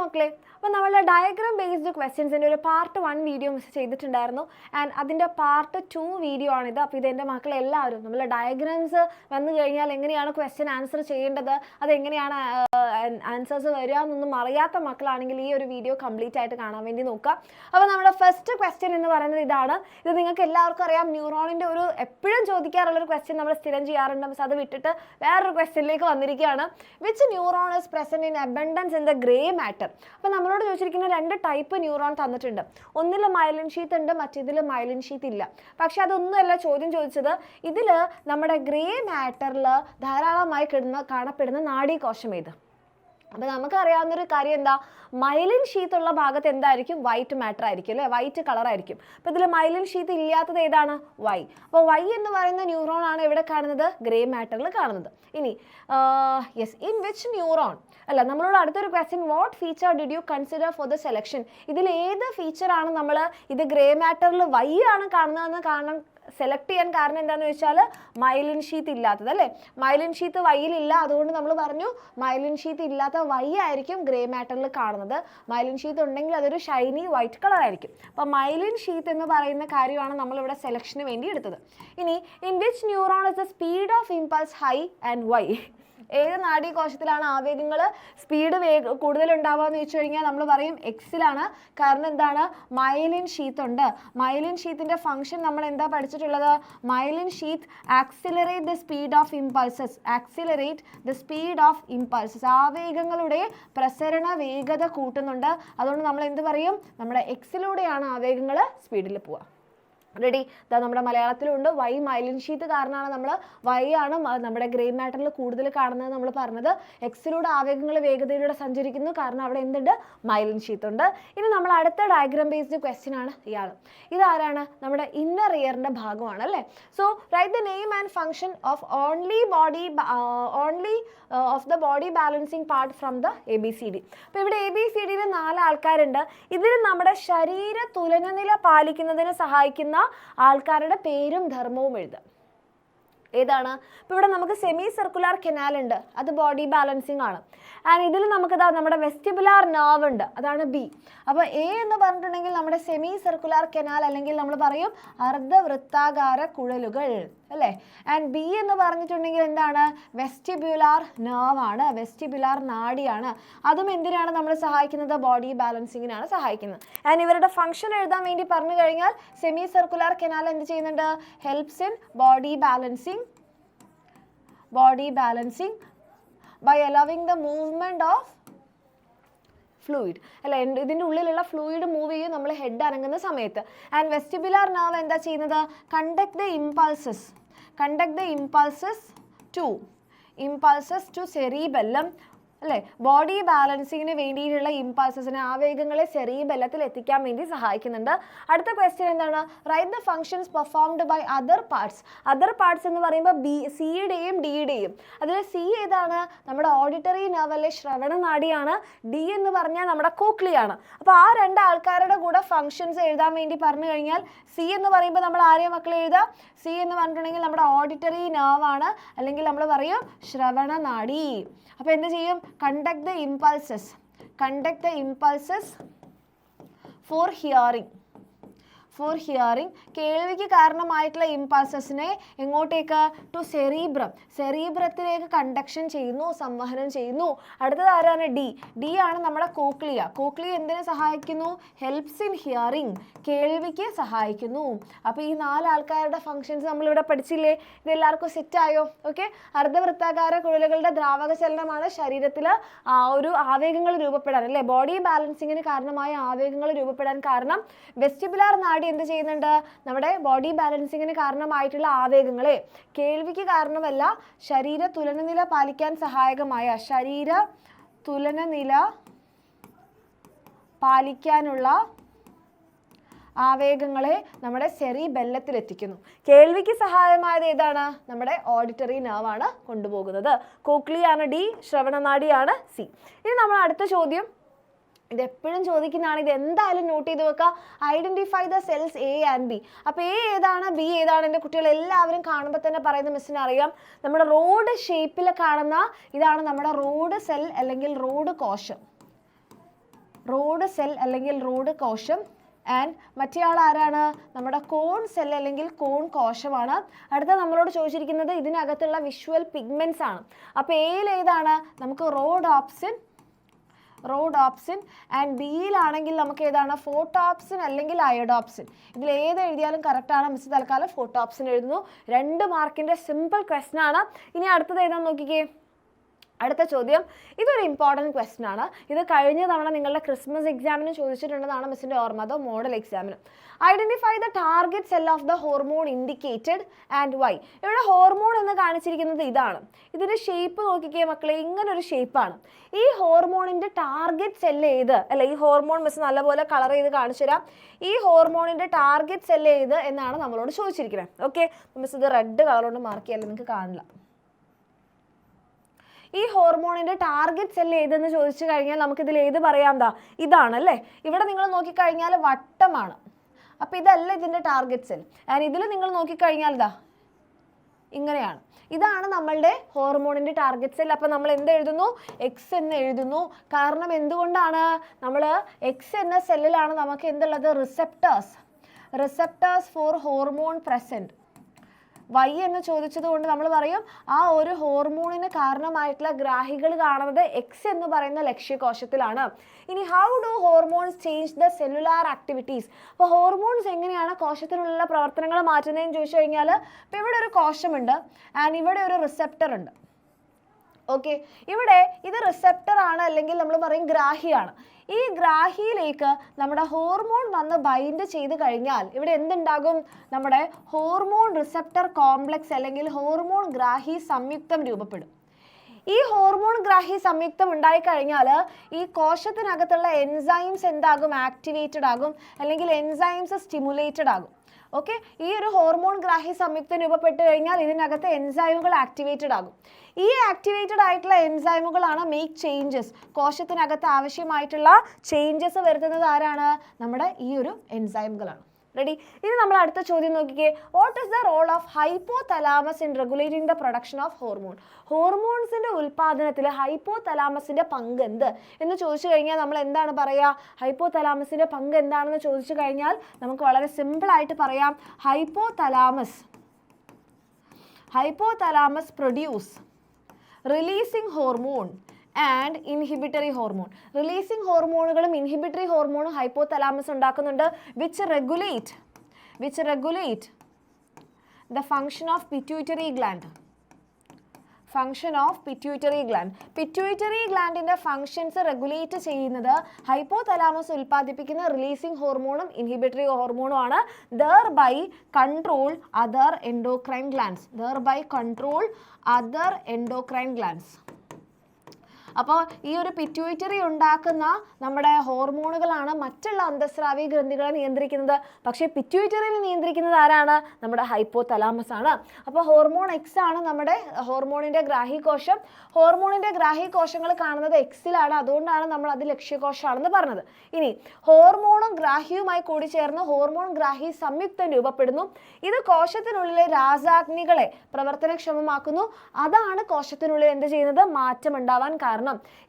മക്കളെ, അപ്പോൾ നമ്മൾ ഡയഗ്രാം ബേസ്ഡ് ക്വസ്റ്റ്യൻസിൻ്റെ ഒരു പാർട്ട് 1 വീഡിയോ ചെയ്തിട്ടുണ്ടായിരുന്നു. ആൻഡ് അതിൻ്റെ പാർട്ട് 2 വീഡിയോ ആണിത്. അപ്പോൾ ഇതെൻ്റെ മക്കളെല്ലാവരും നമ്മൾ ഡയഗ്രാംസ് വന്നു കഴിഞ്ഞാൽ എങ്ങനെയാണ് ക്വസ്റ്റ്യൻ ആൻസർ ചെയ്യേണ്ടത്, അതെങ്ങനെയാണ് ആൻസേഴ്സ് വരിക എന്നൊന്നും അറിയാത്ത മക്കളാണെങ്കിൽ ഈ ഒരു വീഡിയോ കംപ്ലീറ്റ് ആയിട്ട് കാണാൻ വേണ്ടി നോക്കുക. അപ്പോൾ നമ്മുടെ ഫസ്റ്റ് ക്വസ്റ്റ്യൻ എന്ന് പറയുന്നത് ഇതാണ്. ഇത് നിങ്ങൾക്ക് എല്ലാവർക്കും അറിയാം, ന്യൂറോണിൻ്റെ ഒരു എപ്പോഴും ചോദിക്കാറുള്ളൊരു ക്വസ്റ്റ്യൻ നമ്മൾ സ്ഥിരം ചെയ്യാറുണ്ട്. പക്ഷേ അത് വിട്ടിട്ട് വേറൊരു ക്വസ്റ്റ്യനിലേക്ക് വന്നിരിക്കുകയാണ്. Which neuron is present in abundance in the grey matter? അപ്പോൾ നമ്മളോട് ചോദിച്ചിരിക്കുന്ന 2 ടൈപ്പ് ന്യൂറോൺ തന്നിട്ടുണ്ട്. ഒന്നിൽ മൈലിൻ ഷീത്ത് ഉണ്ട്, മറ്റേതിൽ മൈലിൻ ഷീത്ത് ഇല്ല. പക്ഷെ അതൊന്നുമല്ല ചോദ്യം ചോദിച്ചത്. ഇതിൽ നമ്മുടെ ഗ്രേ മാറ്ററിൽ ധാരാളമായി കാണപ്പെടുന്ന നാഡീകോശം ഏത്? അപ്പോൾ നമുക്കറിയാവുന്നൊരു കാര്യം എന്താ, മൈലിൻ ഷീത്ത് ഉള്ള ഭാഗത്ത് എന്തായിരിക്കും? വൈറ്റ് മാറ്റർ ആയിരിക്കും അല്ലേ, വൈറ്റ് കളർ ആയിരിക്കും. അപ്പോൾ ഇതിൽ മൈലിൻ ഷീത്ത് ഇല്ലാത്തത് ഏതാണ്? വൈ. അപ്പോൾ വൈ എന്ന് പറയുന്ന ന്യൂറോൺ ആണ് എവിടെ കാണുന്നത്? ഗ്രേ മാറ്ററിൽ കാണുന്നത്. ഇനി യെസ്, ഇൻ വിച്ച് ന്യൂറോൺ അല്ല, നമ്മളോട് അടുത്തൊരു question, what feature did you consider for the selection? ഇതിൽ ഏത് ഫീച്ചറാണ് നമ്മൾ ഇത് ഗ്രേ മാറ്ററിൽ വൈ ആണ് കാണുന്നതെന്ന് സെലക്ട് ചെയ്യാൻ കാരണം എന്താണെന്ന് വെച്ചാൽ മൈലിൻ ഷീത്ത് ഇല്ലാത്തത് അല്ലേ. മൈലിൻ ഷീത്ത് വൈയിലില്ല, അതുകൊണ്ട് നമ്മൾ പറഞ്ഞു മൈലിൻ ഷീത്ത് ഇല്ലാത്ത വൈ ആയിരിക്കും ഗ്രേ മാറ്ററിൽ കാണുന്നത്. മൈലിൻ ഷീത്ത് ഉണ്ടെങ്കിൽ അതൊരു ഷൈനി വൈറ്റ് കളർ ആയിരിക്കും. അപ്പോൾ മൈലിൻ ഷീത്ത് എന്ന് പറയുന്ന കാര്യമാണ് നമ്മളിവിടെ സെലക്ഷന് വേണ്ടി എടുത്തത്. ഇനി in which neuron is the speed of impulse high and why? ഏത് നാഡീകോശത്തിലാണ് ആവേഗങ്ങൾ സ്പീഡ് കൂടുതലുണ്ടാവുക എന്ന് വെച്ച് കഴിഞ്ഞാൽ നമ്മൾ പറയും എക്സിലാണ്. കാരണം എന്താണ്? മൈലിൻ ഷീത്ത് ഉണ്ട്. മൈലിൻ ഷീത്തിൻ്റെ ഫംഗ്ഷൻ നമ്മൾ എന്താ പഠിച്ചിട്ടുള്ളത്? Myelin sheath accelerate the speed of impulses. Accelerate the speed of impulses. ആവേഗങ്ങളുടെ പ്രസരണ വേഗത കൂട്ടുന്നുണ്ട്. അതുകൊണ്ട് നമ്മൾ എന്ത് പറയും? നമ്മുടെ എക്സിലൂടെയാണ് ആവേഗങ്ങൾ സ്പീഡിൽ പോവുക. റെഡി? ഇതാ നമ്മുടെ മലയാളത്തിലുണ്ട്. വൈ മൈലിൻ ഷീത്ത് കാരണമാണ് നമ്മൾ വൈ ആണ് നമ്മുടെ ഗ്രേ മാറ്ററിൽ കൂടുതൽ കാണുന്നത് നമ്മൾ പറഞ്ഞത്. എക്സിലൂടെ ആവേഗങ്ങൾ വേഗതയിലൂടെ സഞ്ചരിക്കുന്നു, കാരണം അവിടെ എന്തുണ്ട്? മൈലിൻ ഷീത്ത് ഉണ്ട്. ഇനി നമ്മൾ അടുത്ത ഡയഗ്രാം ബേസ്ഡ് ക്വസ്റ്റ്യൻ ആണ് ഇയാൾ. ഇതാരാണ്? നമ്മുടെ ഇന്നർ ഇയറിൻ്റെ ഭാഗമാണ് അല്ലേ. So write the name and function of only of the body balancing part from the ABCD. അപ്പോൾ ഇവിടെ ABCDയിൽ 4 ആൾക്കാരുണ്ട്. ഇതിൽ നമ്മുടെ ശരീര തുലനനില പാലിക്കുന്നതിന് സഹായിക്കുന്ന ആൾക്കാരുടെ പേരും ധർമ്മവും എഴുതാം. ഏതാണ്? ഇപ്പോൾ ഇവിടെ നമുക്ക് സെമി സർക്കുലർ കനാൽ ഉണ്ട്, അത് ബോഡി ബാലൻസിങ് ആണ്. ആൻഡ് ഇതിൽ നമുക്കിതാ നമ്മുടെ വെസ്റ്റിബുലാർ നെർവ് ഉണ്ട്, അതാണ് B. അപ്പോൾ A എന്ന് പറഞ്ഞിട്ടുണ്ടെങ്കിൽ നമ്മുടെ സെമി സർക്കുലർ കനാൽ, അല്ലെങ്കിൽ നമ്മൾ പറയും അർദ്ധവൃത്താകാര കുഴലുകൾ അല്ലേ. ആൻഡ് B എന്ന് പറഞ്ഞിട്ടുണ്ടെങ്കിൽ എന്താണ്? വെസ്റ്റിബുലാർ നെർവ് ആണ്, വെസ്റ്റിബുലാർ നാഡിയാണ്. അതും എന്തിനാണ് നമ്മൾ സഹായിക്കുന്നത്? ബോഡി ബാലൻസിങ്ങിനാണ് സഹായിക്കുന്നത്. ആൻഡ് ഇവരുടെ ഫംഗ്ഷൻ എഴുതാൻ വേണ്ടി പറഞ്ഞു കഴിഞ്ഞാൽ സെമി സർക്കുലർ കനാൽ എന്ത് ചെയ്യുന്നുണ്ട്? Helps in body balancing by allowing the movement of fluid അല്ല. ഇതിൻ്റെ ഉള്ളിലുള്ള ഫ്ലൂയിഡ് മൂവ് ചെയ്യും നമ്മൾ ഹെഡ് അനങ്ങുന്ന സമയത്ത്. ആൻഡ് വെസ്റ്റിബുലാർ നെർവ് എന്താ ചെയ്യുന്നത്? Conduct the impulses to cerebellum അല്ലേ. ബോഡി ബാലൻസിങ്ങിന് വേണ്ടിയിട്ടുള്ള ഇമ്പൾസസിനെ, ആവേഗങ്ങളെ സെറിബെല്ലത്തിൽ എത്തിക്കാൻ വേണ്ടി സഹായിക്കുന്നുണ്ട്. അടുത്ത ക്വസ്റ്റ്യൻ എന്താണ്? Write the functions performed by other parts എന്ന് പറയുമ്പോൾ സിയുടെയും ഡിയുടെയും. അതിൽ സി ഏതാണ്? നമ്മുടെ ഓഡിറ്ററി നെർവ് അല്ലെ, ശ്രവണ നാഡിയാണ്. ഡി എന്ന് പറഞ്ഞാൽ നമ്മുടെ കോക്ലിയാണ്. അപ്പോൾ ആ 2 ആൾക്കാരുടെ കൂടെ ഫങ്ഷൻസ് എഴുതാൻ വേണ്ടി പറഞ്ഞു കഴിഞ്ഞാൽ സി എന്ന് പറയുമ്പോൾ നമ്മൾ ആരെയും മക്കളെ എഴുതാം? സി എന്ന് പറഞ്ഞിട്ടുണ്ടെങ്കിൽ നമ്മുടെ ഓഡിറ്ററി നെർവ് ആണ്, അല്ലെങ്കിൽ നമ്മൾ പറയും ശ്രവണ നാഡി. അപ്പോൾ എന്ത് ചെയ്യും? Conduct the impulses for hearing. കേൾവിക്ക് കാരണമായിട്ടുള്ള ഇമ്പൾസസിനെ എങ്ങോട്ടേക്ക്? ടു സെറീബ്രത്തിലേക്ക് കണ്ടക്ഷൻ ചെയ്യുന്നു, സംവഹനം ചെയ്യുന്നു. അടുത്തത് ആരാണ്? ഡി ആണ് നമ്മുടെ കോക്ലിയ എന്തിനെ സഹായിക്കുന്നു? ഹെൽപ്സ് ഇൻ ഹിയറിംഗ്, കേൾവിക്ക് സഹായിക്കുന്നു. അപ്പോൾ ഈ 4 ആൾക്കാരുടെ ഫങ്ഷൻസ് നമ്മളിവിടെ പഠിച്ചില്ലേ? ഇതെല്ലാവർക്കും സെറ്റായോ? ഓക്കെ. അർദ്ധവൃത്താകാര കുഴലുകളുടെ ദ്രാവക ചലനമാണ് ശരീരത്തിൽ ഒരു ആവേഗങ്ങൾ രൂപപ്പെടാൻ അല്ലേ, ബോഡി ബാലൻസിങ്ങിന് കാരണമായ ആവേഗങ്ങൾ രൂപപ്പെടാൻ കാരണം വെസ്റ്റിബുലാർ നാഡി എന്ത് ചെയ്യുന്നുണ്ട്? നമ്മുടെ ബോഡി ബാലൻസിങ്ങിന് കാരണമായിട്ടുള്ള ആവേഗങ്ങളെ, കേൾവിക്ക് കാരണമല്ല, ശരീര തുലനനില പാലിക്കാൻ സഹായകമായ, ശരീര തുലനനില പാലിക്കാനുള്ള ആവേഗങ്ങളെ നമ്മുടെ സെറിബെല്ലത്തിൽ എത്തിക്കുന്നു. കേൾവിക്ക് സഹായമായത് ഏതാണ്? നമ്മുടെ ഓഡിറ്ററി നെർവ് ആണ് കൊണ്ടുപോകുന്നത്. കോക്ലിയാണ് ഡി, ശ്രവണനാഡിയാണ് സി. ഇനി നമ്മൾ അടുത്ത ചോദ്യം, ഇതെപ്പോഴും ചോദിക്കുന്നതാണ്, ഇത് എന്തായാലും നോട്ട് ചെയ്ത് വെക്കുക. Identify the cells A and B. അപ്പോൾ A ഏതാണ്, B ഏതാണ്? എൻ്റെ കുട്ടികൾ എല്ലാവരും കാണുമ്പോൾ തന്നെ പറയുന്ന മിസ്സിന് അറിയാം. നമ്മുടെ റോഡ് ഷേപ്പിൽ കാണുന്ന ഇതാണ് നമ്മുടെ റോഡ് സെൽ അല്ലെങ്കിൽ റോഡ് കോശം. റോഡ് സെൽ അല്ലെങ്കിൽ റോഡ് കോശം. ആൻഡ് മറ്റേ ആൾ ആരാണ്? നമ്മുടെ കോൺ സെൽ അല്ലെങ്കിൽ കോൺ കോശമാണ്. അടുത്ത നമ്മളോട് ചോദിച്ചിരിക്കുന്നത് ഇതിനകത്തുള്ള വിഷ്വൽ പിഗ്മെന്റ്സ് ആണ്. അപ്പോൾ എയിൽ ഏതാണ്? നമുക്ക് റോഡോപ്സിൻ ആൻഡ് ബിയിലാണെങ്കിൽ നമുക്ക് ഏതാണ്? ഫോട്ടോപ്സിൻ അല്ലെങ്കിൽ അയോഡോപ്സിൻ. ഇതിൽ ഏത് എഴുതിയാലും കറക്റ്റാണ്. മിസ് തൽക്കാലം ഫോട്ടോപ്സിൻ എഴുതുന്നു. 2 മാർക്കിൻ്റെ സിമ്പിൾ ക്വസ്റ്റൻ ആണ്. ഇനി അടുത്തത് ഏതാണെന്ന് നോക്കിക്കേ. അടുത്ത ചോദ്യം ഇതൊരു ഇമ്പോർട്ടൻറ്റ് ക്വസ്റ്റൻ ആണ്. ഇത് കഴിഞ്ഞ തവണ നിങ്ങളുടെ ക്രിസ്മസ് എക്സാമിന് ചോദിച്ചിട്ടുണ്ടെന്നാണ് മിസ്സിൻ്റെ ഓർമ്മ, അതോ മോഡൽ എക്സാമിന്. Identify the target cell of the hormone indicated and why. ഇവിടെ ഹോർമോൺ എന്ന് കാണിച്ചിരിക്കുന്നത് ഇതാണ്. ഇതിൻ്റെ ഷേപ്പ് നോക്കിക്കേ മക്കളെ, ഇങ്ങനൊരു ഷേപ്പാണ്. ഈ ഹോർമോണിൻ്റെ ടാർഗറ്റ് സെല്ല് ഏത്? അല്ല, ഈ ഹോർമോൺ മിസ് നല്ലപോലെ കളർ ചെയ്ത് കാണിച്ചു തരാം. ഈ ഹോർമോണിൻ്റെ ടാർഗറ്റ് സെല്ല് ഏത് എന്നാണ് നമ്മളോട് ചോദിച്ചിരിക്കുന്നത്. ഓക്കെ, മിസ് ഇത് റെഡ് കളർ കൊണ്ട് മാർക്ക് ചെയ്യാൻ നിങ്ങൾക്ക് കാണില്ല. ഈ ഹോർമോണിൻ്റെ ടാർഗറ്റ് സെല്ല് ഏതെന്ന് ചോദിച്ചു കഴിഞ്ഞാൽ നമുക്കിതിൽ ഏത് പറയാം? ഇതാണല്ലേ. ഇവിടെ നിങ്ങൾ നോക്കിക്കഴിഞ്ഞാൽ വട്ടമാണ്. അപ്പോൾ ഇതല്ല ഇതിൻ്റെ ടാർഗറ്റ് സെൽ. ആൻഡ് ഇതിൽ നിങ്ങൾ നോക്കിക്കഴിഞ്ഞാൽ ഇങ്ങനെയാണ്. ഇതാണ് നമ്മളുടെ ഹോർമോണിൻ്റെ ടാർഗറ്റ് സെൽ. അപ്പോൾ നമ്മൾ എന്ത് എഴുതുന്നു? എക്സ് എന്ന് എഴുതുന്നു. കാരണം എന്തുകൊണ്ടാണ്? നമ്മൾ എക്സ് എന്ന സെല്ലിലാണ് നമുക്ക് എന്തുള്ളത്? Receptors for hormone present. Y എന്ന് ചോദിച്ചത് കൊണ്ട് നമ്മൾ പറയും ആ ഒരു ഹോർമോണിന് കാരണമായിട്ടുള്ള ഗ്രാഹികൾ കാണുന്നത് എക്സ് എന്ന് പറയുന്ന ലക്ഷ്യകോശത്തിലാണ്. ഇനി how do hormones change the cellular activities? അപ്പോൾ ഹോർമോൺസ് എങ്ങനെയാണ് കോശത്തിനുള്ള പ്രവർത്തനങ്ങൾ മാറ്റുന്നതെന്ന് ചോദിച്ചു കഴിഞ്ഞാൽ, ഇപ്പോൾ ഇവിടെ ഒരു കോശമുണ്ട് ആൻഡ് ഇവിടെ ഒരു റിസെപ്റ്റർ ഉണ്ട്. ഓക്കെ, ഇവിടെ ഇത് റിസെപ്റ്റർ ആണ്, അല്ലെങ്കിൽ നമ്മൾ പറയും ഗ്രാഹിയാണ്. ഈ ഗ്രാഹിയിലേക്ക് നമ്മുടെ ഹോർമോൺ വന്ന് ബൈൻഡ് ചെയ്ത് കഴിഞ്ഞാൽ ഇവിടെ എന്തുണ്ടാകും? നമ്മുടെ ഹോർമോൺ റിസെപ്റ്റർ കോംപ്ലക്സ് അല്ലെങ്കിൽ ഹോർമോൺ ഗ്രാഹി സംയുക്തം രൂപപ്പെടും. ഈ ഹോർമോൺ ഗ്രാഹി സംയുക്തം ഉണ്ടായിക്കഴിഞ്ഞാൽ ഈ കോശത്തിനകത്തുള്ള എൻസൈംസ് എന്താകും? ആക്ടിവേറ്റഡ് ആകും, അല്ലെങ്കിൽ എൻസൈംസ് സ്റ്റിമുലേറ്റഡ് ആകും. ഓക്കെ, ഈ ഒരു ഹോർമോൺ ഗ്രാഹി സംയുക്തം രൂപപ്പെട്ട് കഴിഞ്ഞാൽ ഇതിനകത്ത് എൻസൈമുകൾ ആക്ടിവേറ്റഡ് ആകും. ഈ ആക്ടിവേറ്റഡ് ആയിട്ടുള്ള എൻസൈമുകളാണ് മേക്ക് ചേഞ്ചസ്. കോശത്തിനകത്ത് ആവശ്യമായിട്ടുള്ള ചേഞ്ചസ് വരുത്തുന്നത് ആരാണ്? നമ്മുടെ ഈ ഒരു എൻസൈമുകളാണ്. റെഡി? ഇനി നമ്മൾ അടുത്ത ചോദ്യം നോക്കിക്കേ. What is the role of hypothalamus in regulating the production of hormone? ഹോർമോൺസിന്റെ ഉൽപാദനത്തിൽ ഹൈപ്പോതലാമസിന്റെ പങ്ക് എന്ത് എന്ന് ചോദിച്ചു കഴിഞ്ഞാൽ നമ്മൾ എന്താണ് പറയുക? ഹൈപ്പോതലാമസിന്റെ പങ്ക് എന്താണെന്ന് ചോദിച്ചു കഴിഞ്ഞാൽ നമുക്ക് വളരെ സിമ്പിൾ ആയിട്ട് പറയാം. Hypothalamus produce releasing hormone and inhibitory hormone. Releasing ഹോർമോണുകളും ഇൻഹിബിറ്ററി ഹോർമോണും ഹൈപ്പോതലാമസ് ഉണ്ടാക്കുന്നുണ്ട്. Which regulate the function of pituitary gland. Pituitary ഗ്ലാൻഡിന്റെ ഫങ്ഷൻസ് റെഗുലേറ്റ് ചെയ്യുന്നത് ഹൈപ്പോതലാമസ് ഉൽപ്പാദിപ്പിക്കുന്ന റിലീസിംഗ് ഹോർമോണും ഇൻഹിബിറ്ററി ഹോർമോണും ആണ്. Thereby control other endocrine glands. അപ്പോൾ ഈ ഒരു പിറ്റ്യൂട്ടറി ഉണ്ടാക്കുന്ന നമ്മുടെ ഹോർമോണുകളാണ് മറ്റുള്ള അന്തസ്രാവി ഗ്രന്ഥികളെ നിയന്ത്രിക്കുന്നത്. പക്ഷേ പിറ്റ്യൂട്ടറിനെ നിയന്ത്രിക്കുന്നത് ആരാണ്? നമ്മുടെ ഹൈപ്പോതലാമസ് ആണ്. അപ്പോൾ ഹോർമോൺ എക്സ് ആണ് നമ്മുടെ ഹോർമോണിൻ്റെ ഗ്രാഹികോശം. ഹോർമോണിൻ്റെ ഗ്രാഹികോശങ്ങൾ കാണുന്നത് എക്സിലാണ്, അതുകൊണ്ടാണ് നമ്മൾ അത് ലക്ഷ്യകോശമാണെന്ന് പറഞ്ഞത്. ഇനി ഹോർമോണും ഗ്രാഹിയുമായി കൂടി ചേർന്ന് ഹോർമോൺ ഗ്രാഹി സംയുക്തം രൂപപ്പെടുന്നു. ഇത് കോശത്തിനുള്ളിലെ രാസാഗ്നികളെ പ്രവർത്തനക്ഷമമാക്കുന്നു. അതാണ് കോശത്തിനുള്ളിൽ എന്ത് ചെയ്യുന്നത്? മാറ്റം ഉണ്ടാവാൻ കാരണം.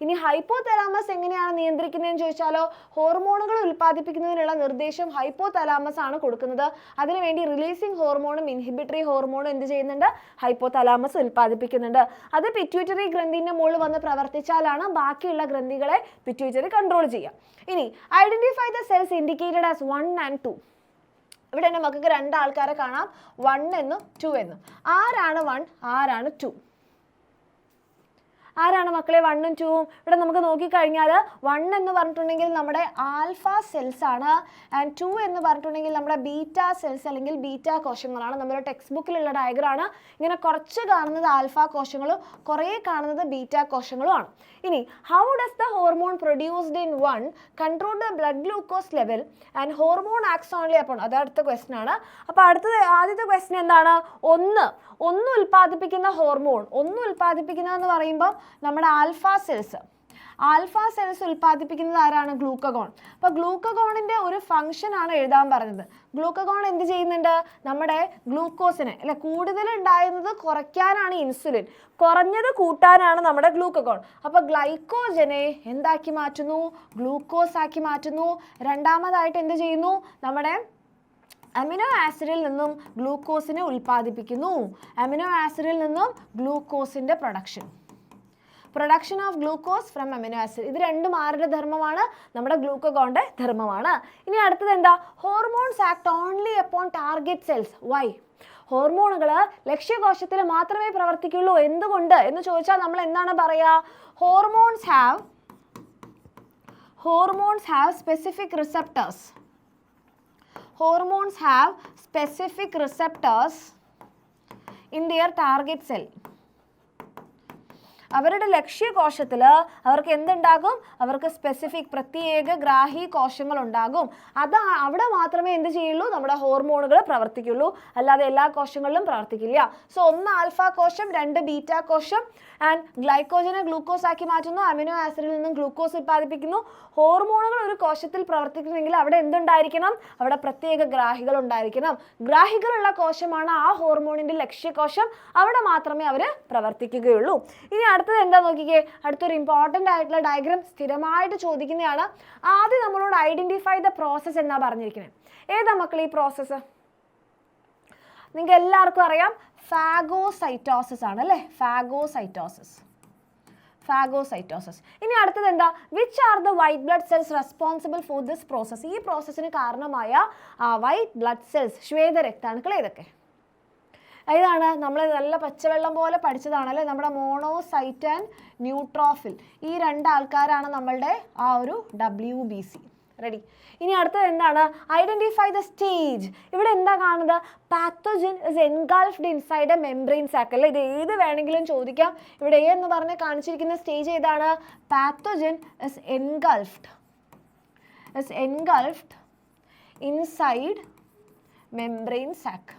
ഇനി ഹൈപ്പോതലാമസ് എങ്ങനെയാണ് നിയന്ത്രിക്കുന്നതെന്ന് ചോദിച്ചാലോ, ഹോർമോണുകൾ ഉൽപ്പാദിപ്പിക്കുന്നതിനുള്ള നിർദ്ദേശം ഹൈപ്പോതലാമസ് ആണ് കൊടുക്കുന്നത്. അതിനുവേണ്ടി റിലീസിംഗ് ഹോർമോണും ഇൻഹിബിറ്ററി ഹോർമോണും എന്ത് ചെയ്യുന്നുണ്ട്? ഹൈപ്പോതലാമസ് ഉൽപ്പാദിപ്പിക്കുന്നുണ്ട്. അത് പിറ്റ്യൂട്ടറി ഗ്രന്ഥിന്റെ മുകളിൽ വന്ന് പ്രവർത്തിച്ചാലാണ് ബാക്കിയുള്ള ഗ്രന്ഥികളെ പിറ്റ്യൂട്ടറി കൺട്രോൾ ചെയ്യുക. ഇനി identify the cells indicated as 1 and 2. ഇവിടെ നമുക്ക് 2 ആൾക്കാരെ കാണാം, 1 എന്നും 2 എന്നും. ആരാണ് 1? ആരാണ് 2? ആരാണ് മക്കളെ 1 ഉം 2 ഉം? ഇവിടെ നമുക്ക് നോക്കിക്കഴിഞ്ഞാൽ 1 എന്ന് പറഞ്ഞിട്ടുണ്ടെങ്കിൽ നമ്മുടെ ആൽഫ സെൽസ് ആണ്. ആൻഡ് 2 എന്ന് പറഞ്ഞിട്ടുണ്ടെങ്കിൽ നമ്മുടെ ബീറ്റ സെൽസ് അല്ലെങ്കിൽ ബീറ്റ കോശങ്ങളാണ്. നമ്മുടെ ടെക്സ്റ്റ് ബുക്കിലുള്ള ഡയഗ്രാണ്. ഇങ്ങനെ കുറച്ച് കാണുന്നത് ആൽഫ കോശങ്ങളും കുറേ കാണുന്നത് ബീറ്റ കോശങ്ങളുമാണ്. ഇനി how does the hormone produced in 1 control the blood glucose level and hormone acts only അപ്പോൾ? അത് അടുത്ത ക്വസ്റ്റൻ ആണ്. അപ്പോൾ ആദ്യത്തെ ക്വസ്റ്റൻ എന്താണ്? ഒന്ന് ഉൽപ്പാദിപ്പിക്കുന്ന ഹോർമോൺ. ഒന്ന് ഉൽപ്പാദിപ്പിക്കുന്നതെന്ന് പറയുമ്പോൾ നമ്മുടെ ആൽഫ സെൽസ്. ആൽഫ സെൽസ് ഉൽപ്പാദിപ്പിക്കുന്നത് ആരാണ്? ഗ്ലൂക്കഗോൺ. അപ്പോൾ ഗ്ലൂക്കഗോണിൻ്റെ ഒരു ഫംഗ്ഷൻ ആണ് എഴുതാൻ പറഞ്ഞത്. ഗ്ലൂക്കഗോൺ എന്ത് ചെയ്യുന്നുണ്ട്? നമ്മുടെ ഗ്ലൂക്കോസിനെ അല്ലെ കൂടുതൽ ഉണ്ടായിരുന്നത് കുറയ്ക്കാനാണ് ഇൻസുലിൻ, കുറഞ്ഞത് കൂട്ടാനാണ് നമ്മുടെ ഗ്ലൂക്കഗോൺ. അപ്പോൾ ഗ്ലൈക്കോജനെ എന്താക്കി മാറ്റുന്നു? ഗ്ലൂക്കോസ് ആക്കി മാറ്റുന്നു. രണ്ടാമതായിട്ട് എന്ത് ചെയ്യുന്നു? നമ്മുടെ അമിനോ ആസിഡിൽ നിന്നും ഗ്ലൂക്കോസിനെ ഉൽപ്പാദിപ്പിക്കുന്നു. അമിനോ ആസിഡിൽ നിന്നും ഗ്ലൂക്കോസിൻ്റെ production of glucose from amino acid. ഇത് രണ്ടും ആരുടെ ധർമ്മമാണ്? നമ്മുടെ ഗ്ലൂക്കഗോണിൻ്റെ ധർമ്മമാണ്. ഇനി അടുത്തത് എന്താ? Hormones act only upon target cells. Why? ഹോർമോണുകൾ ലക്ഷ്യകോശത്തിൽ മാത്രമേ പ്രവർത്തിക്കുള്ളൂ. എന്തുകൊണ്ട് എന്ന് ചോദിച്ചാൽ നമ്മൾ എന്താണ് പറയുക? Hormones have specific receptors. Hormones have specific receptors in their target cell. അവരുടെ ലക്ഷ്യകോശത്തിൽ അവർക്ക് എന്തുണ്ടാകും? അവർക്ക് സ്പെസിഫിക് പ്രത്യേക ഗ്രാഹി കോശങ്ങൾ ഉണ്ടാകും. അവിടെ മാത്രമേ എന്ത് ചെയ്യുള്ളൂ? നമ്മുടെ ഹോർമോണുകൾ പ്രവർത്തിക്കുള്ളൂ, അല്ലാതെ എല്ലാ കോശങ്ങളിലും പ്രവർത്തിക്കില്ല. സോ 1 ആൽഫ കോശം, 2 ബീറ്റ കോശം. ആൻഡ് ഗ്ലൈക്കോജനെ ഗ്ലൂക്കോസ് ആക്കി മാറ്റുന്നു, അമിനോ ആസിഡിൽ നിന്നും ഗ്ലൂക്കോസ് ഉൽപ്പാദിപ്പിക്കുന്നു. ഹോർമോണുകൾ ഒരു കോശത്തിൽ പ്രവർത്തിക്കണമെങ്കിൽ അവിടെ എന്തുണ്ടായിരിക്കണം? അവിടെ പ്രത്യേക ഗ്രാഹികൾ ഉണ്ടായിരിക്കണം. ഗ്രാഹികളുള്ള കോശമാണ് ആ ഹോർമോണിൻ്റെ ലക്ഷ്യകോശം. അവിടെ മാത്രമേ അവർ പ്രവർത്തിക്കുകയുള്ളൂ. ഇനി അടുത്തത് എന്താ നോക്കിക്കേ? അടുത്തൊരു ഇമ്പോർട്ടൻ്റ് ആയിട്ടുള്ള ഡയഗ്രാം സ്ഥിരമായിട്ട് ചോദിക്കുന്നതാണ്. ആദ്യം നമ്മളോട് ഐഡൻറ്റിഫൈ ദ പ്രോസസ്സ് എന്നാ പറഞ്ഞിരിക്കുന്നത്. ഏതാ മക്കൾ ഈ പ്രോസസ്സ്? നിങ്ങൾക്ക് എല്ലാവർക്കും അറിയാം, ഫാഗോസൈറ്റോസിസ് ആണ് അല്ലേ? ഫാഗോസൈറ്റോസിസ്. ഇനി അടുത്തത് എന്താ? Which are the white blood cells responsible for this process? ഈ പ്രോസസ്സിന് കാരണമായ വൈറ്റ് ബ്ലഡ് സെൽസ്, ശ്വേതരക്താണുക്കൾ ഏതൊക്കെ? ഇതാണ് നമ്മൾ നല്ല പച്ചവെള്ളം പോലെ പഠിച്ചതാണല്ലേ, നമ്മുടെ മോണോസൈറ്റ് ആൻഡ് ന്യൂട്രോഫിൽ. ഈ 2 ആൾക്കാരാണ് നമ്മളുടെ ആ ഒരു WBC. റെഡി? ഇനി അടുത്തത് എന്താണ്? Identify the stage. ഇവിടെ എന്താ കാണുന്നത്? Pathogen is engulfed inside a membrane sac അല്ലേ? ഇത് ഏത് വേണമെങ്കിലും ചോദിക്കാം. ഇവിടെ എ എന്ന് പറഞ്ഞ് കാണിച്ചിരിക്കുന്ന സ്റ്റേജ് ഏതാണ്? Pathogen is engulfed inside membrane sac.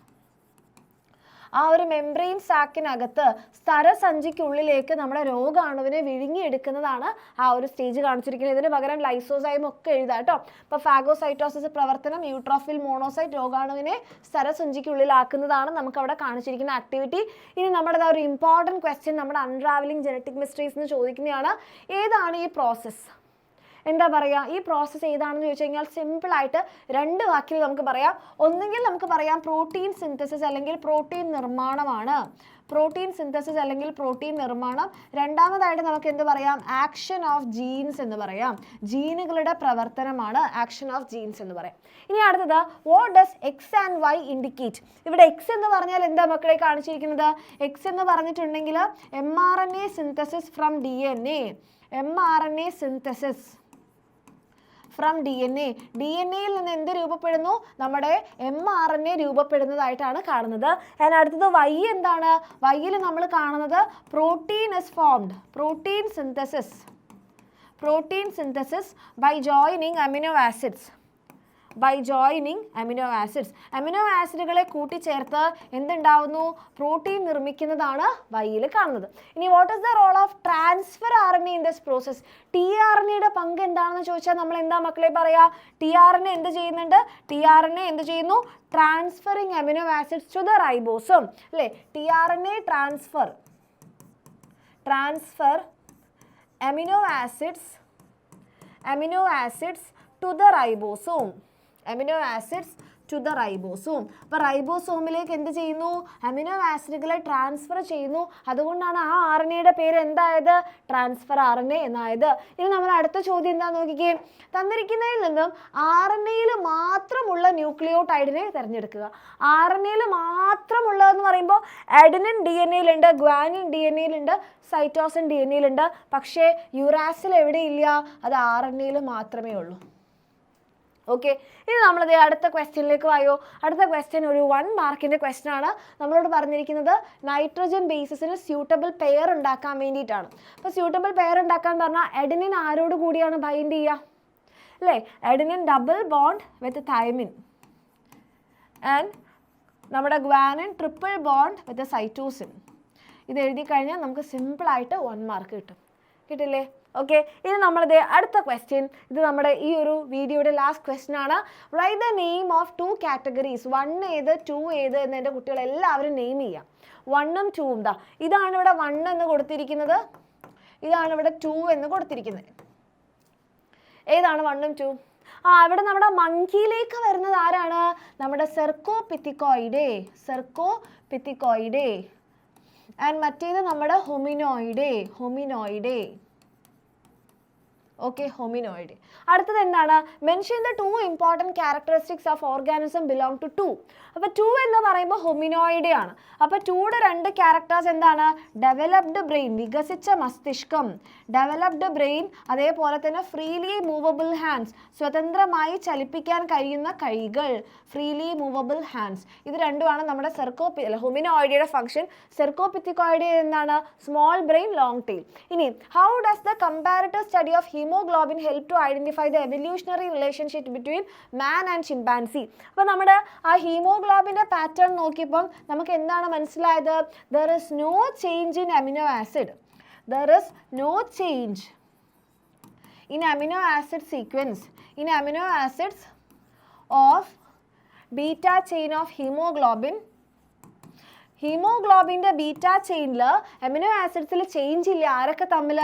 ആ ഒരു മെംബ്രെയിൻ സാക്കിനകത്ത് സ്ഥരസഞ്ചിക്കുള്ളിലേക്ക് നമ്മുടെ രോഗാണുവിനെ വിഴുങ്ങിയെടുക്കുന്നതാണ് ആ ഒരു സ്റ്റേജ് കാണിച്ചിരിക്കുന്നത്. ഇതിന് പകരം ലൈസോസൈം ഒക്കെ എഴുതാം കേട്ടോ. അപ്പോൾ ഫാഗോസൈറ്റോസിസ് പ്രവർത്തനം, യൂട്രോഫിൽ മോണോസൈറ്റ് രോഗാണുവിനെ സ്ഥരസഞ്ചിക്കുള്ളിലാക്കുന്നതാണ് നമുക്ക് അവിടെ കാണിച്ചിരിക്കുന്ന ആക്ടിവിറ്റി. ഇനി നമ്മുടെ ഒരു ഇമ്പോർട്ടൻറ്റ് ക്വസ്റ്റ്യൻ നമ്മുടെ അൺട്രാവലിംഗ് ജനറ്റിക് മിസ്റ്ററീസ് എന്ന് ചോദിക്കുന്നതാണ്. ഏതാണ് ഈ പ്രോസസ്സ്? എന്താ പറയുക? ഈ പ്രോസസ്സ് ഏതാണെന്ന് ചോദിച്ചു കഴിഞ്ഞാൽ സിമ്പിളായിട്ട് 2 വാക്കിൽ നമുക്ക് പറയാം. ഒന്നുകിൽ നമുക്ക് പറയാം പ്രോട്ടീൻ സിന്തസിസ് അല്ലെങ്കിൽ പ്രോട്ടീൻ നിർമ്മാണമാണ്. പ്രോട്ടീൻ സിന്തസിസ് അല്ലെങ്കിൽ പ്രോട്ടീൻ നിർമ്മാണം. രണ്ടാമതായിട്ട് നമുക്ക് എന്ത് പറയാം? ആക്ഷൻ ഓഫ് ജീൻസ് എന്ന് പറയാം. ജീനുകളുടെ പ്രവർത്തനമാണ് ആക്ഷൻ ഓഫ് ജീൻസ് എന്ന് പറയാം. ഇനി അടുത്തത് what does X and Y indicate? ഇവിടെ എക്സ് എന്ന് പറഞ്ഞാൽ എന്താ മക്കളെ കാണിച്ചിരിക്കുന്നത്? എക്സ് എന്ന് പറഞ്ഞിട്ടുണ്ടെങ്കിൽ mRNA synthesis from DNA. mRNA synthesis from DNA. DNA-യിൽ നിന്ന് എന്ത് രൂപപ്പെടുന്നു? നമ്മുടെ mRNA രൂപപ്പെടുന്നതായിട്ടാണ് കാണുന്നത്. ആൻഡ് അടുത്തത് വൈ എന്താണ്? വൈയിൽ നമ്മൾ കാണുന്നത് protein is formed. Protein synthesis by joining amino acids. Amino ആസിഡുകളെ കൂട്ടിച്ചേർത്ത് എന്തുണ്ടാവുന്നു? പ്രോട്ടീൻ നിർമ്മിക്കുന്നതാണ് വൈയിൽ കാണുന്നത്. ഇനി what is the role of transfer RNA in this process? tRNA-യുടെ പങ്ക് എന്താണെന്ന് ചോദിച്ചാൽ നമ്മൾ എന്താ മക്കളെ പറയാ? tRNA എന്ത് ചെയ്യുന്നു? Transferring amino acids to the ribosome അല്ലേ? tRNA transfer amino acids to the ribosome. അപ്പോൾ റൈബോസോമിലേക്ക് എന്ത് ചെയ്യുന്നു? അമിനോ ആസിഡുകളെ ട്രാൻസ്ഫർ ചെയ്യുന്നു. അതുകൊണ്ടാണ് ആ RNA-യുടെ പേര് എന്തായത്? Transfer RNA എന്നായത്. ഇനി നമ്മൾ അടുത്ത ചോദ്യം എന്താ നോക്കിക്കേ? തന്നിരിക്കുന്നതിൽ നിന്നും RNA-യിൽ മാത്രമുള്ള ന്യൂക്ലിയോടൈഡിനെ തിരഞ്ഞെടുക്കുക. RNA-യിൽ മാത്രമുള്ളതെന്ന് പറയുമ്പോൾ അഡെനിൻ DNA-യിലുണ്ട്, ഗ്വാനിൻ DNA-യിലുണ്ട്, സൈറ്റോസിൻ DNA-യിലുണ്ട്. പക്ഷേ യുറാസിൽ എവിടെയില്ല? അത് RNA-യിൽ മാത്രമേ ഉള്ളൂ. ഓക്കെ, ഇനി നമ്മളത് അടുത്ത ക്വസ്റ്റ്യനിലേക്ക് വായോ. അടുത്ത ക്വസ്റ്റ്യൻ ഒരു 1 മാർക്കിൻ്റെ ക്വസ്റ്റ്യൻ ആണ്. നമ്മളോട് പറഞ്ഞിരിക്കുന്നത് നൈട്രജൻ ബേസിസിന് സ്യൂട്ടബിൾ പെയർ ഉണ്ടാക്കാൻ വേണ്ടിയിട്ടാണ്. അപ്പോൾ സ്യൂട്ടബിൾ പെയർ ഉണ്ടാക്കാൻ പറഞ്ഞാൽ അഡെനിൻ ആരോട് കൂടിയാണ് ബൈൻഡ് ചെയ്യുക അല്ലേ? Adenine double bond with thymine and നമ്മുടെ guanine triple bond with cytosine. ഇത് എഴുതി കഴിഞ്ഞാൽ നമുക്ക് സിമ്പിളായിട്ട് 1 മാർക്ക് കിട്ടും. കിട്ടില്ലേ? ഓക്കെ, ഇനി നമ്മളിത് അടുത്ത ക്വസ്റ്റ്യൻ, ഇത് നമ്മുടെ ഈ ഒരു വീഡിയോയുടെ ലാസ്റ്റ് ക്വസ്റ്റ്യൻ ആണ്. Write the name of 2 categories. 1 ഏത് 2 ഏത് എന്ന് എൻ്റെ കുട്ടികൾ എല്ലാവരും നെയിം ചെയ്യാം. 1ഉം 2ഉം ദാ ഇതാണ് ഇവിടെ 1 എന്ന് കൊടുത്തിരിക്കുന്നത്, ഇതാണ് ഇവിടെ 2 എന്ന് കൊടുത്തിരിക്കുന്നത്. ഏതാണ് 1ഉം 2ഉം? ഇവിടെ നമ്മുടെ മങ്കിയിലേക്ക് വരുന്നത് ആരാണ്? നമ്മുടെ സെർക്കോപിത്തിക്കോയിഡേ, സെർക്കോപിത്തിക്കോയിഡേ. ആൻഡ് മറ്റേത് നമ്മുടെ ഹൊമിനോയിഡേ. Okay, hominoid. അടുത്തത് എന്താണ്? Mention the 2 important characteristics of organism belong to 2. അപ്പോൾ 2 എന്ന് പറയുമ്പോൾ ഹൊമിനോയിഡ് ആണ്. അപ്പോൾ 2യുടെ 2 ക്യാരക്ടേഴ്സ് എന്താണ്? ഡെവലപ്ഡ് ബ്രെയിൻ, വികസിച്ച മസ്തിഷ്കം, ഡെവലപ്ഡ് ബ്രെയിൻ, അതേപോലെ തന്നെ ഫ്രീലി മൂവബിൾ ഹാൻഡ്സ്, സ്വതന്ത്രമായി ചലിപ്പിക്കാൻ കഴിയുന്ന കൈകൾ, ഫ്രീലി മൂവബിൾ ഹാൻഡ്സ്. ഇത് രണ്ടുമാണ് നമ്മുടെ ഹൊമിനോയിഡിയുടെ ഫംഗ്ഷൻ. സെർക്കോപിത്തിക്കോയിഡ് എന്താണ്? Small brain, long tail. ഇനി how does the comparative study of haemoglobin help to identify the evolutionary relationship between man and chimpanzee? അപ്പോൾ നമ്മുടെ ആ ഹീമോഗ്ലോബിൻ്റെ പാറ്റേൺ നോക്കിയപ്പം നമുക്ക് എന്താണ് മനസ്സിലായത്? There is no change in amino acid, there is no change in amino acid sequence, in amino acids of beta chain of haemoglobin. ഹീമോഗ്ലോബിൻ്റെ beta ചെയിനിൽ അമിനോ ആസിഡ്സിൽ ചേഞ്ച് ഇല്ല. ആരൊക്കെ തമ്മിൽ?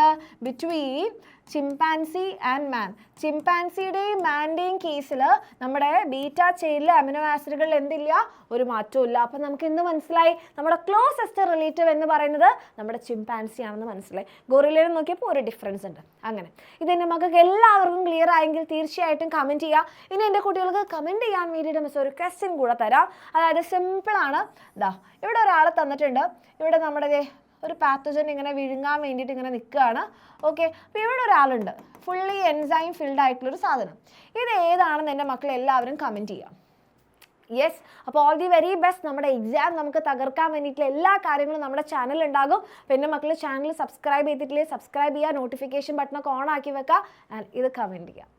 ബിറ്റ്വീൻ ചിമ്പാൻസി ആൻഡ് മാൻ. ചിമ്പാൻസിയുടെയും മാൻ്റെയും കേസിൽ നമ്മുടെ ബീറ്റാ ചെയിനിലെ അമിനോ ആസിഡുകളിൽ എന്തില്ല? ഒരു മാറ്റവും ഇല്ല. അപ്പം നമുക്ക് എന്ത് മനസ്സിലായി? നമ്മുടെ ക്ലോസസ്റ്റ് റിലേറ്റീവ് എന്ന് പറയുന്നത് നമ്മുടെ ചിമ്പാൻസി ആണെന്ന് മനസ്സിലായി. ഗൊറില്ലനെ നോക്കിയപ്പോൾ ഒരു ഡിഫറൻസ് ഉണ്ട്. അങ്ങനെ ഇതെൻ്റെ മക്കൾക്ക് എല്ലാവർക്കും ക്ലിയർ ആയെങ്കിൽ തീർച്ചയായിട്ടും കമൻറ്റ് ചെയ്യുക. ഇനി എൻ്റെ കുട്ടികൾക്ക് കമൻറ്റ് ചെയ്യാൻ വേണ്ടിയിട്ട് മിസ് ഒരു ക്വസ്റ്റ്യൻ കൂടെ തരാം. അതായത് സിമ്പിളാണ്. ഇതാ ഇവിടെ ഒരാളെ തന്നിട്ടുണ്ട്. ഇവിടെ നമ്മുടെ ഒരു പാത്തോജൻ ഇങ്ങനെ വിഴുങ്ങാൻ വേണ്ടിയിട്ട് ഇങ്ങനെ നിൽക്കുകയാണ്. ഓക്കെ, അപ്പോൾ ഇവിടെ ഒരാളുണ്ട്, ഫുള്ളി എൻസൈം ഫിൽഡ് ആയിട്ടുള്ളൊരു സാധനം. ഇത് ഏതാണെന്ന് എൻ്റെ മക്കൾ എല്ലാവരും കമൻറ്റ് ചെയ്യാം. യെസ്, അപ്പോൾ ഓൾ ദി വെരി ബെസ്റ്റ്. നമ്മുടെ എക്സാം നമുക്ക് തകർക്കാൻ വേണ്ടിയിട്ടുള്ള എല്ലാ കാര്യങ്ങളും നമ്മുടെ ചാനൽ ഉണ്ടാകും. അപ്പോൾ എൻ്റെ മക്കൾ ചാനൽ സബ്സ്ക്രൈബ് ചെയ്തിട്ടില്ലേ? സബ്സ്ക്രൈബ് ചെയ്യുക, നോട്ടിഫിക്കേഷൻ ബട്ടണൊക്കെ ഓൺ ആക്കി വെക്കുക, ആൻഡ് ഇത് കമൻറ്റ് ചെയ്യുക.